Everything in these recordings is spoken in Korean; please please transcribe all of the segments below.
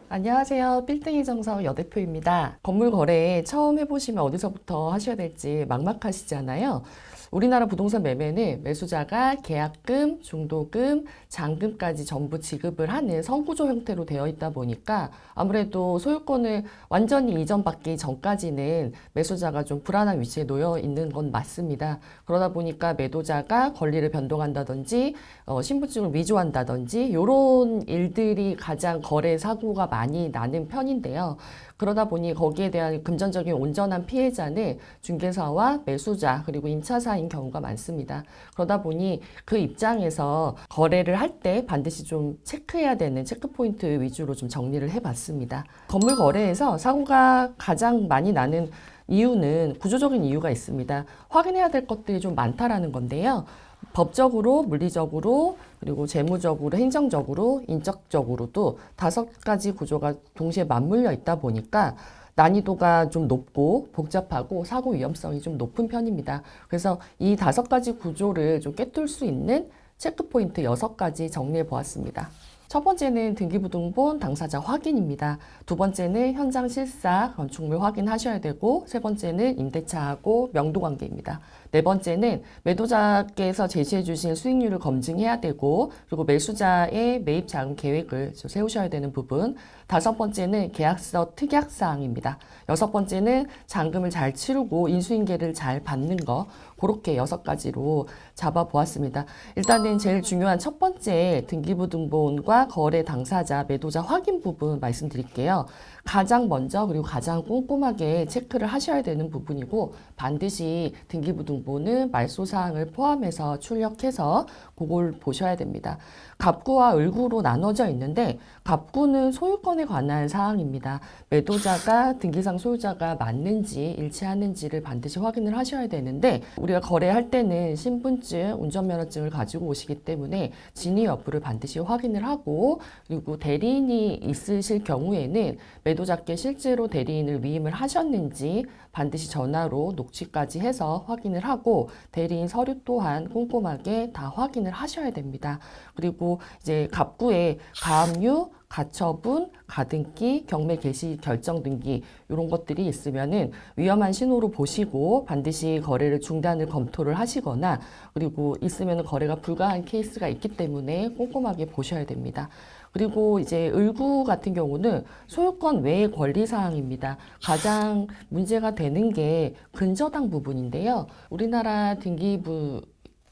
안녕하세요. 빌딩의 정석 여대표입니다. 건물 거래 처음 해보시면 어디서부터 하셔야 될지 막막하시잖아요. 우리나라 부동산 매매는 매수자가 계약금, 중도금, 잔금까지 전부 지급을 하는 선구조 형태로 되어 있다 보니까 아무래도 소유권을 완전히 이전받기 전까지는 매수자가 좀 불안한 위치에 놓여 있는 건 맞습니다. 그러다 보니까 매도자가 권리를 변동한다든지 신분증을 위조한다든지 이런 일들이 가장 거래 사고가 많이 나는 편인데요. 그러다 보니 거기에 대한 금전적인 온전한 피해자는 중개사와 매수자 그리고 임차사인 경우가 많습니다. 그러다 보니 그 입장에서 거래를 할 때 반드시 좀 체크해야 되는 체크포인트 위주로 좀 정리를 해봤습니다. 건물 거래에서 사고가 가장 많이 나는 이유는 구조적인 이유가 있습니다. 확인해야 될 것들이 좀 많다라는 건데요. 법적으로, 물리적으로, 그리고 재무적으로, 행정적으로, 인적적으로도 5가지 구조가 동시에 맞물려 있다 보니까 난이도가 좀 높고 복잡하고 사고 위험성이 좀 높은 편입니다. 그래서 이 5가지 구조를 좀 꿰뚫을 수 있는 체크포인트 6가지 정리해 보았습니다. 첫 번째는 등기부등본 당사자 확인입니다. 두 번째는 현장 실사, 건축물 확인하셔야 되고, 세 번째는 임대차하고 명도관계입니다. 네 번째는 매도자께서 제시해 주신 수익률을 검증해야 되고, 그리고 매수자의 매입 자금 계획을 세우셔야 되는 부분. 다섯 번째는 계약서 특약사항입니다. 여섯 번째는 잔금을 잘 치르고 인수인계를 잘 받는 거. 그렇게 6가지로 잡아보았습니다. 일단은 제일 중요한 첫 번째 등기부등본과 거래 당사자, 매도자 확인 부분 말씀드릴게요. 가장 먼저 그리고 가장 꼼꼼하게 체크를 하셔야 되는 부분이고 반드시 등기부등본은 말소사항을 포함해서 출력해서 그걸 보셔야 됩니다. 갑구와 을구로 나눠져 있는데 갑구는 소유권에 관한 사항입니다. 매도자가 등기상 소유자가 맞는지 일치하는지를 반드시 확인을 하셔야 되는데 우리가 거래할 때는 신분증, 운전면허증을 가지고 오시기 때문에 진위 여부를 반드시 확인을 하고 그리고 대리인이 있으실 경우에는 매도자께 실제로 대리인을 위임을 하셨는지 반드시 전화로 녹취까지 해서 확인을 하고 대리인 서류 또한 꼼꼼하게 다 확인을 하셔야 됩니다. 그리고 이제 갑구에 가압류, 가처분, 가등기, 경매 개시 결정 등기 이런 것들이 있으면은 위험한 신호로 보시고 반드시 거래를 중단을 검토를 하시거나 그리고 있으면 거래가 불가한 케이스가 있기 때문에 꼼꼼하게 보셔야 됩니다. 그리고 이제 을구 같은 경우는 소유권 외의 권리사항입니다. 가장 문제가 되는 게 근저당 부분인데요. 우리나라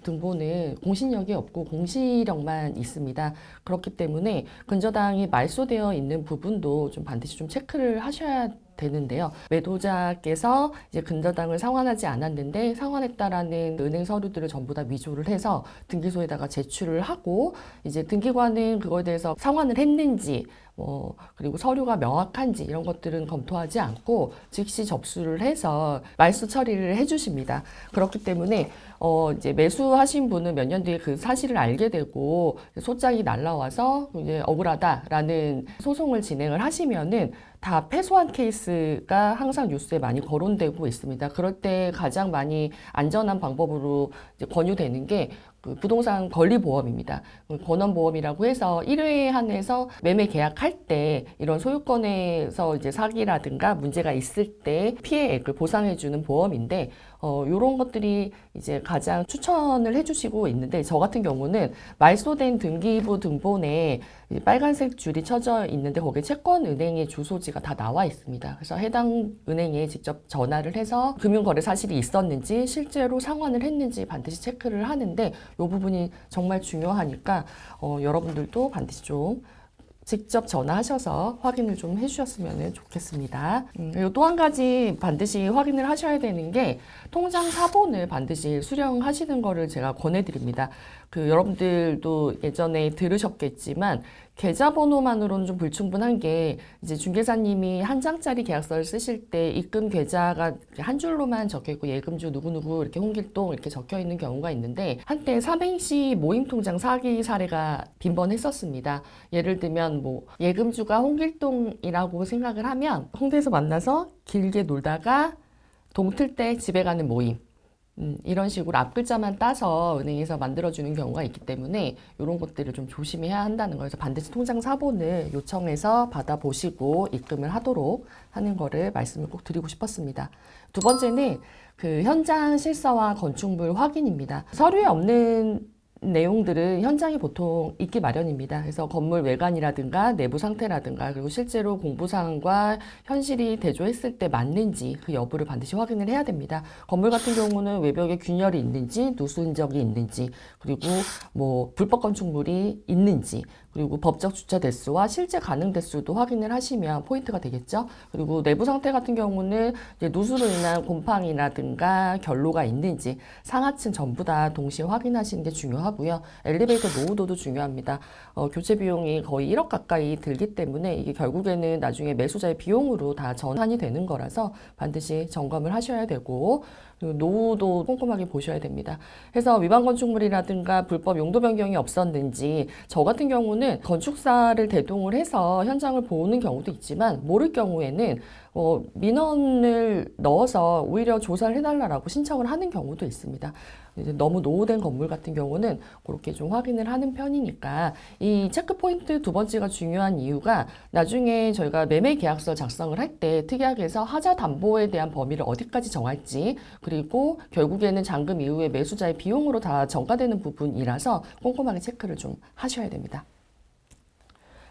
등본은 공신력이 없고 공시력만 있습니다. 그렇기 때문에 근저당이 말소되어 있는 부분도 좀 반드시 좀 체크를 하셔야 되는데요. 매도자께서 이제 근저당을 상환하지 않았는데 상환했다라는 은행 서류들을 전부 다 위조를 해서 등기소에다가 제출을 하고 이제 등기관은 그거에 대해서 상환을 했는지 그리고 서류가 명확한지 이런 것들은 검토하지 않고 즉시 접수를 해서 말소 처리를 해주십니다. 그렇기 때문에 이제 매수하신 분은 몇 년 뒤에 그 사실을 알게 되고 소장이 날라와서 이제 억울하다라는 소송을 진행을 하시면은 다 패소한 케이스가 항상 뉴스에 많이 거론되고 있습니다. 그럴 때 가장 많이 안전한 방법으로 이제 권유되는 게 그 부동산 권리보험입니다. 권원보험이라고 해서 1회에 한해서 매매 계약할 때 이런 소유권에서 이제 사기라든가 문제가 있을 때 피해액을 보상해주는 보험인데 요런 것들이 이제 가장 추천을 해주시고 있는데 저 같은 경우는 말소된 등기부 등본에 빨간색 줄이 쳐져 있는데 거기에 채권은행의 주소지가 다 나와 있습니다. 그래서 해당 은행에 직접 전화를 해서 금융거래 사실이 있었는지 실제로 상환을 했는지 반드시 체크를 하는데 이 부분이 정말 중요하니까 여러분들도 반드시 좀 직접 전화하셔서 확인을 좀 해주셨으면 좋겠습니다. 그리고 또 한 가지 반드시 확인을 하셔야 되는 게 통장 사본을 반드시 수령하시는 거를 제가 권해드립니다. 여러분들도 예전에 들으셨겠지만 계좌번호만으로는 좀 불충분한 게 이제 중개사님이 한 장짜리 계약서를 쓰실 때 입금 계좌가 한 줄로만 적혀 있고 예금주 누구누구 이렇게 홍길동 이렇게 적혀 있는 경우가 있는데 한때 삼행시 모임통장 사기 사례가 빈번했었습니다. 예를 들면 뭐 예금주가 홍길동이라고 생각을 하면 홍대에서 만나서 길게 놀다가 동틀 때 집에 가는 모임 이런 식으로 앞글자만 따서 은행에서 만들어주는 경우가 있기 때문에 이런 것들을 좀 조심해야 한다는 거예요. 그래서 반드시 통장 사본을 요청해서 받아보시고 입금을 하도록 하는 거를 말씀을 꼭 드리고 싶었습니다. 두 번째는 그 현장 실사와 건축물 확인입니다. 서류에 없는 내용들은 현장에 보통 있기 마련입니다. 그래서 건물 외관이라든가 내부 상태라든가 그리고 실제로 공부사항과 현실이 대조했을 때 맞는지 그 여부를 반드시 확인을 해야 됩니다. 건물 같은 경우는 외벽에 균열이 있는지 누수 흔적이 있는지 그리고 뭐 불법 건축물이 있는지 그리고 법적 주차 대수와 실제 가능 대수도 확인을 하시면 포인트가 되겠죠. 그리고 내부 상태 같은 경우는 이제 누수로 인한 곰팡이라든가 결로가 있는지 상하층 전부 다 동시에 확인하시는 게 중요하고요. 엘리베이터 노후도도 중요합니다. 교체 비용이 거의 1억 가까이 들기 때문에 이게 결국에는 나중에 매수자의 비용으로 다 전환이 되는 거라서 반드시 점검을 하셔야 되고 노후도 꼼꼼하게 보셔야 됩니다. 그래서 위반 건축물이라든가 불법 용도 변경이 없었는지 저 같은 경우는 건축사를 대동을 해서 현장을 보는 경우도 있지만 모를 경우에는 민원을 넣어서 오히려 조사를 해달라고 신청을 하는 경우도 있습니다. 이제 너무 노후된 건물 같은 경우는 그렇게 좀 확인을 하는 편이니까 이 체크 포인트 두 번째가 중요한 이유가 나중에 저희가 매매 계약서 작성을 할 때 특약에서 하자 담보에 대한 범위를 어디까지 정할지 그리고 결국에는 잔금 이후에 매수자의 비용으로 다 전가되는 부분이라서 꼼꼼하게 체크를 좀 하셔야 됩니다.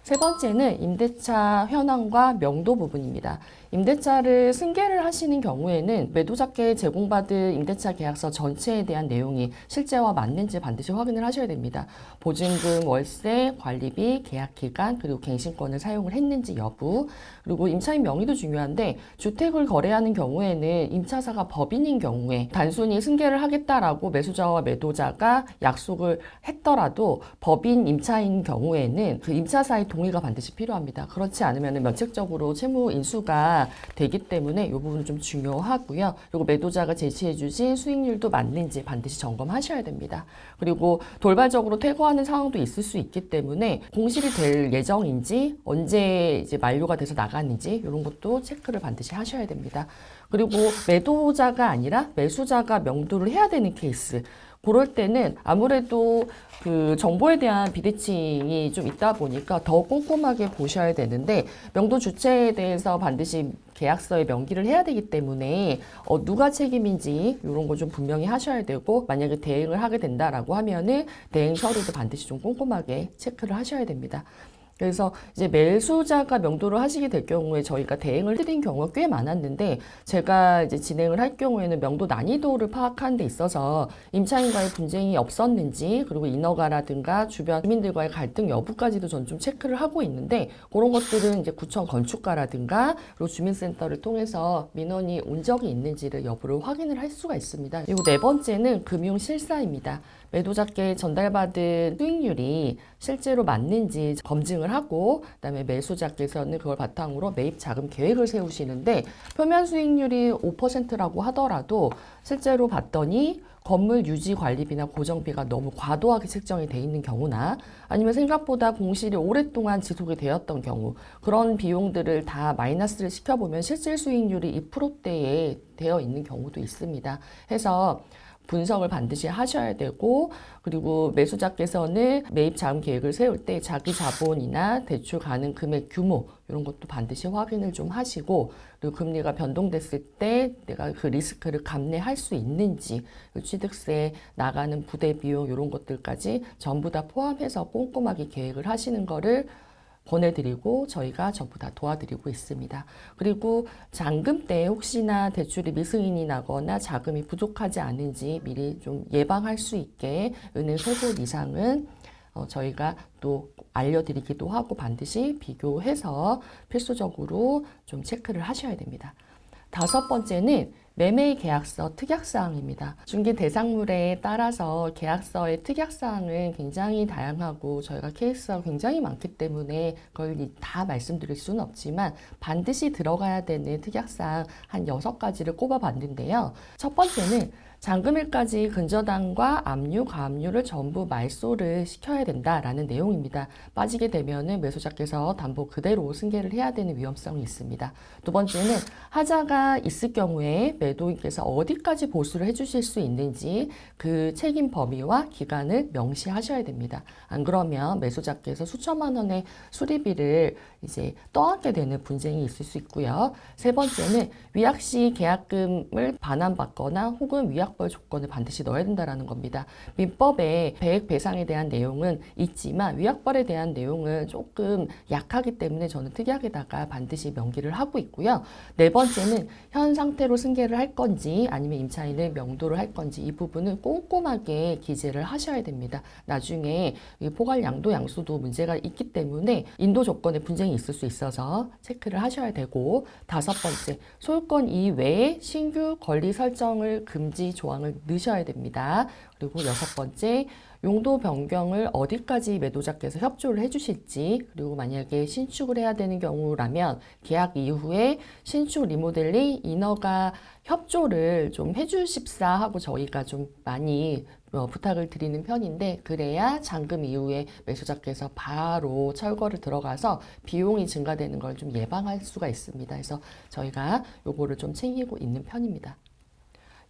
세 번째는 임대차 현황과 명도 부분입니다. 임대차를 승계를 하시는 경우에는 매도자께 제공받은 임대차 계약서 전체에 대한 내용이 실제와 맞는지 반드시 확인을 하셔야 됩니다. 보증금, 월세, 관리비, 계약기간, 그리고 갱신권을 사용을 했는지 여부, 그리고 임차인 명의도 중요한데 주택을 거래하는 경우에는 임차사가 법인인 경우에 단순히 승계를 하겠다라고 매수자와 매도자가 약속을 했더라도 법인 임차인 경우에는 그 임차사의 동의가 반드시 필요합니다. 그렇지 않으면 면책적으로 채무 인수가 되기 때문에 이 부분은 좀 중요하고요. 그리고 매도자가 제시해 주신 수익률도 맞는지 반드시 점검하셔야 됩니다. 그리고 돌발적으로 퇴거하는 상황도 있을 수 있기 때문에 공실이 될 예정인지 언제 이제 만료가 돼서 나가는지 이런 것도 체크를 반드시 하셔야 됩니다. 그리고 매도자가 아니라 매수자가 명도를 해야 되는 케이스 그럴 때는 아무래도 그 정보에 대한 비대칭이 좀 있다 보니까 더 꼼꼼하게 보셔야 되는데 명도 주체에 대해서 반드시 계약서에 명기를 해야 되기 때문에 누가 책임인지 이런 거 좀 분명히 하셔야 되고 만약에 대행을 하게 된다라고 하면은 대행 서류도 반드시 좀 꼼꼼하게 체크를 하셔야 됩니다. 그래서 이제 매수자가 명도를 하시게 될 경우에 저희가 대행을 드린 경우가 꽤 많았는데 제가 이제 진행을 할 경우에는 명도 난이도를 파악하는 데 있어서 임차인과의 분쟁이 없었는지 그리고 인허가라든가 주변 주민들과의 갈등 여부까지도 전 좀 체크를 하고 있는데 그런 것들은 이제 구청 건축가라든가 그리고 주민센터를 통해서 민원이 온 적이 있는지를 여부를 확인을 할 수가 있습니다. 그리고 네 번째는 금융실사입니다. 매도자께 전달받은 수익률이 실제로 맞는지 검증을 하고 그다음에 매수자께서는 그걸 바탕으로 매입 자금 계획을 세우시는데 표면 수익률이 5%라고 하더라도 실제로 봤더니 건물 유지 관리비나 고정비가 너무 과도하게 책정이 돼 있는 경우나 아니면 생각보다 공실이 오랫동안 지속이 되었던 경우 그런 비용들을 다 마이너스를 시켜보면 실질 수익률이 2%대에 되어 있는 경우도 있습니다. 해서 분석을 반드시 하셔야 되고 그리고 매수자께서는 매입 자금 계획을 세울 때 자기 자본이나 대출 가능 금액 규모 이런 것도 반드시 확인을 좀 하시고 그리고 금리가 변동됐을 때 내가 그 리스크를 감내할 수 있는지 취득세 나가는 부대 비용 이런 것들까지 전부 다 포함해서 꼼꼼하게 계획을 하시는 거를 권해드리고 저희가 전부 다 도와드리고 있습니다. 그리고 잔금 때 혹시나 대출이 미승인이 나거나 자금이 부족하지 않은지 미리 좀 예방할 수 있게 은행 소급 이상은 저희가 또 알려드리기도 하고 반드시 비교해서 필수적으로 좀 체크를 하셔야 됩니다. 다섯 번째는 매매 계약서 특약사항입니다. 중개 대상물에 따라서 계약서의 특약사항은 굉장히 다양하고 저희가 케이스가 굉장히 많기 때문에 그걸 다 말씀드릴 수는 없지만 반드시 들어가야 되는 특약사항 한 6가지를 꼽아봤는데요. 첫 번째는 잔금일까지 근저당과 압류, 가압류를 전부 말소를 시켜야 된다라는 내용입니다. 빠지게 되면은 매수자께서 담보 그대로 승계를 해야 되는 위험성이 있습니다. 두 번째는 하자가 있을 경우에 매도인께서 어디까지 보수를 해주실 수 있는지 그 책임 범위와 기간을 명시하셔야 됩니다. 안 그러면 매수자께서 수천만 원의 수리비를 이제 떠안게 되는 분쟁이 있을 수 있고요. 세 번째는 위약 시 계약금을 반환받거나 혹은 위약벌 조건을 반드시 넣어야 된다는 겁니다. 민법에 배액 배상에 대한 내용은 있지만 위약벌에 대한 내용은 조금 약하기 때문에 저는 특약에다가 반드시 명기를 하고 있고요. 네 번째는 현 상태로 승계를 할 건지 아니면 임차인을 명도를 할 건지 이 부분은 꼼꼼하게 기재를 하셔야 됩니다. 나중에 포괄 양도 양수도 문제가 있기 때문에 인도 조건에 분쟁이 있을 수 있어서 체크를 하셔야 되고, 다섯 번째, 소유권 이외에 신규 권리 설정을 금지 조항을 넣으셔야 됩니다. 그리고 여섯 번째, 용도 변경을 어디까지 매도자께서 협조를 해주실지, 그리고 만약에 신축을 해야 되는 경우라면 계약 이후에 신축 리모델링 인허가 협조를 좀 해주십사 하고 저희가 좀 많이 부탁을 드리는 편인데, 그래야 잔금 이후에 매수자께서 바로 철거를 들어가서 비용이 증가되는 걸 좀 예방할 수가 있습니다. 그래서 저희가 요거를 좀 챙기고 있는 편입니다.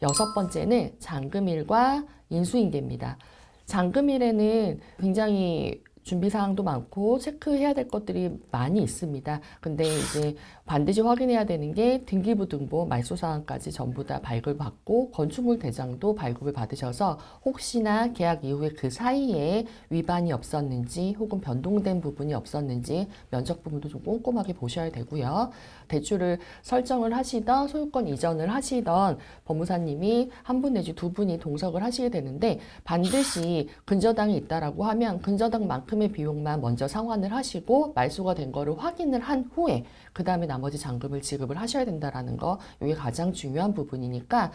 여섯 번째는 잔금일과 인수인계입니다. 잔금일에는 굉장히 준비사항도 많고 체크해야 될 것들이 많이 있습니다. 근데 이제 반드시 확인해야 되는 게 등기부 등본 말소사항까지 전부 다 발급받고 건축물 대장도 발급을 받으셔서 혹시나 계약 이후에 그 사이에 위반이 없었는지 혹은 변동된 부분이 없었는지 면적 부분도 좀 꼼꼼하게 보셔야 되고요. 대출을 설정을 하시던 소유권 이전을 하시던 법무사님이 한 분 내지 두 분이 동석을 하시게 되는데, 반드시 근저당이 있다라고 하면 근저당만큼의 비용만 먼저 상환을 하시고 말소가 된 거를 확인을 한 후에 그 다음에 나머지 잔금을 지급을 하셔야 된다라는 거, 이게 가장 중요한 부분이니까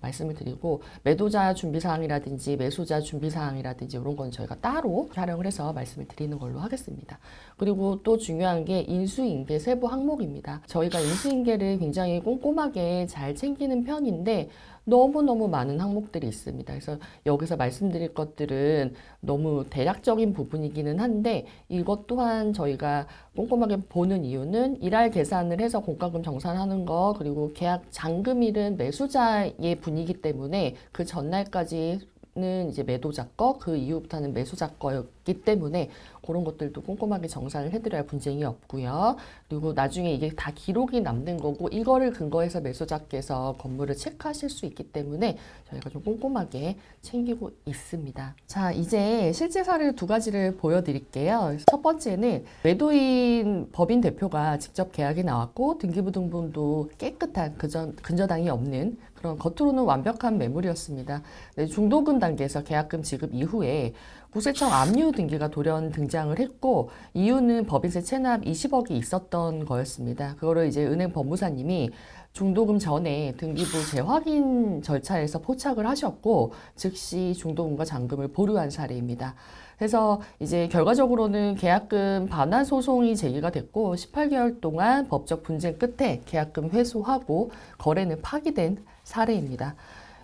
말씀을 드리고, 매도자 준비사항이라든지 매수자 준비사항이라든지 이런 건 저희가 따로 촬영을 해서 말씀을 드리는 걸로 하겠습니다. 그리고 또 중요한 게 인수인계 세부 항목입니다. 저희가 인수인계를 굉장히 꼼꼼하게 잘 챙기는 편인데 너무너무 많은 항목들이 있습니다. 그래서 여기서 말씀드릴 것들은 너무 대략적인 부분이기는 한데, 이것 또한 저희가 꼼꼼하게 보는 이유는 일할 계산을 해서 공과금 정산하는 거, 그리고 계약 잔금일은 매수자의 분이기 때문에 그 전날까지는 이제 매도자 거, 그 이후부터는 매수자 거였기 때문에 그런 것들도 꼼꼼하게 정산을 해드려야 분쟁이 없고요. 그리고 나중에 이게 다 기록이 남는 거고 이거를 근거해서 매수자께서 건물을 체크하실 수 있기 때문에 저희가 좀 꼼꼼하게 챙기고 있습니다. 자, 이제 실제 사례 두 가지를 보여드릴게요. 첫 번째는 매도인 법인 대표가 직접 계약이 나왔고 등기부 등본도 깨끗한 근저당이 없는 그런 겉으로는 완벽한 매물이었습니다. 네, 중도금 단계에서 계약금 지급 이후에 국세청 압류 등기가 돌연 등장을 했고, 이유는 법인세 체납 20억이 있었던 거였습니다. 그거를 이제 은행 법무사님이 중도금 전에 등기부 재확인 절차에서 포착을 하셨고 즉시 중도금과 잔금을 보류한 사례입니다. 그래서 이제 결과적으로는 계약금 반환 소송이 제기가 됐고 18개월 동안 법적 분쟁 끝에 계약금 회수하고 거래는 파기된 사례입니다.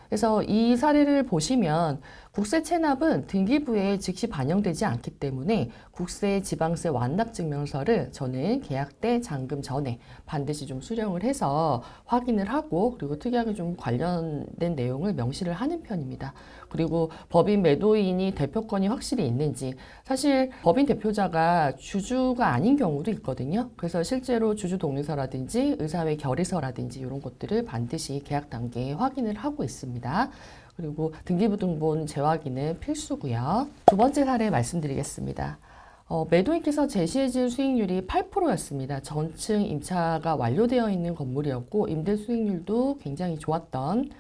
그래서 이 사례를 보시면 국세 체납은 등기부에 즉시 반영되지 않기 때문에 국세 지방세 완납 증명서를 저는 계약 때 잔금 전에 반드시 좀 수령을 해서 확인을 하고, 그리고 특이하게 좀 관련된 내용을 명시를 하는 편입니다. 그리고 법인 매도인이 대표권이 확실히 있는지, 사실 법인 대표자가 주주가 아닌 경우도 있거든요. 그래서 실제로 주주 동의서라든지 의사회 결의서라든지 이런 것들을 반드시 계약 단계에 확인을 하고 있습니다. 그리고 등기부 등본 재확인은 필수고요. 두 번째 사례 말씀드리겠습니다. 매도인께서 제시해준 수익률이 8%였습니다. 전층 임차가 완료되어 있는 건물이었고 임대 수익률도 굉장히 좋았던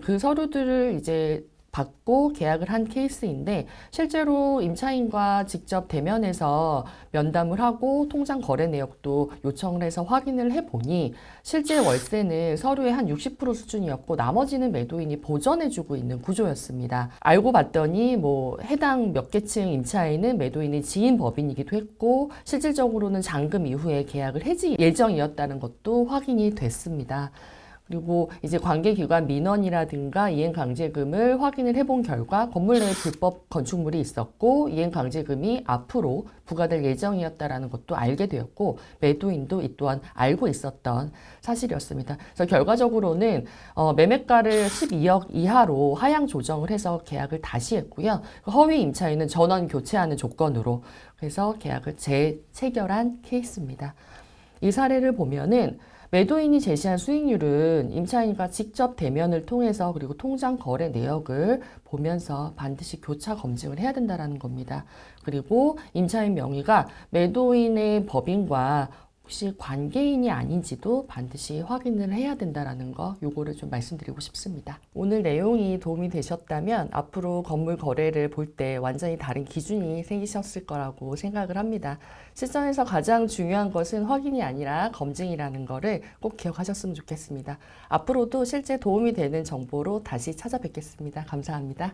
그 서류들을 이제 받고 계약을 한 케이스인데, 실제로 임차인과 직접 대면해서 면담을 하고 통장 거래 내역도 요청을 해서 확인을 해보니 실제 월세는 서류의 한 60% 수준이었고 나머지는 매도인이 보전해주고 있는 구조였습니다. 알고 봤더니 해당 몇 개 층 임차인은 매도인의 지인 법인이기도 했고 실질적으로는 잔금 이후에 계약을 해지 예정이었다는 것도 확인이 됐습니다. 그리고 이제 관계기관 민원이라든가 이행강제금을 확인을 해본 결과 건물 내에 불법 건축물이 있었고 이행강제금이 앞으로 부과될 예정이었다라는 것도 알게 되었고 매도인도 이 또한 알고 있었던 사실이었습니다. 그래서 결과적으로는 매매가를 12억 이하로 하향 조정을 해서 계약을 다시 했고요. 허위 임차인은 전원 교체하는 조건으로 그래서 계약을 재체결한 케이스입니다. 이 사례를 보면은 매도인이 제시한 수익률은 임차인과 직접 대면을 통해서 그리고 통장 거래 내역을 보면서 반드시 교차 검증을 해야 된다는 겁니다. 그리고 임차인 명의가 매도인의 법인과 혹시 관계인이 아닌지도 반드시 확인을 해야 된다는 거 요거를 좀 말씀드리고 싶습니다. 오늘 내용이 도움이 되셨다면 앞으로 건물 거래를 볼 때 완전히 다른 기준이 생기셨을 거라고 생각을 합니다. 실전에서 가장 중요한 것은 확인이 아니라 검증이라는 거를 꼭 기억하셨으면 좋겠습니다. 앞으로도 실제 도움이 되는 정보로 다시 찾아뵙겠습니다. 감사합니다.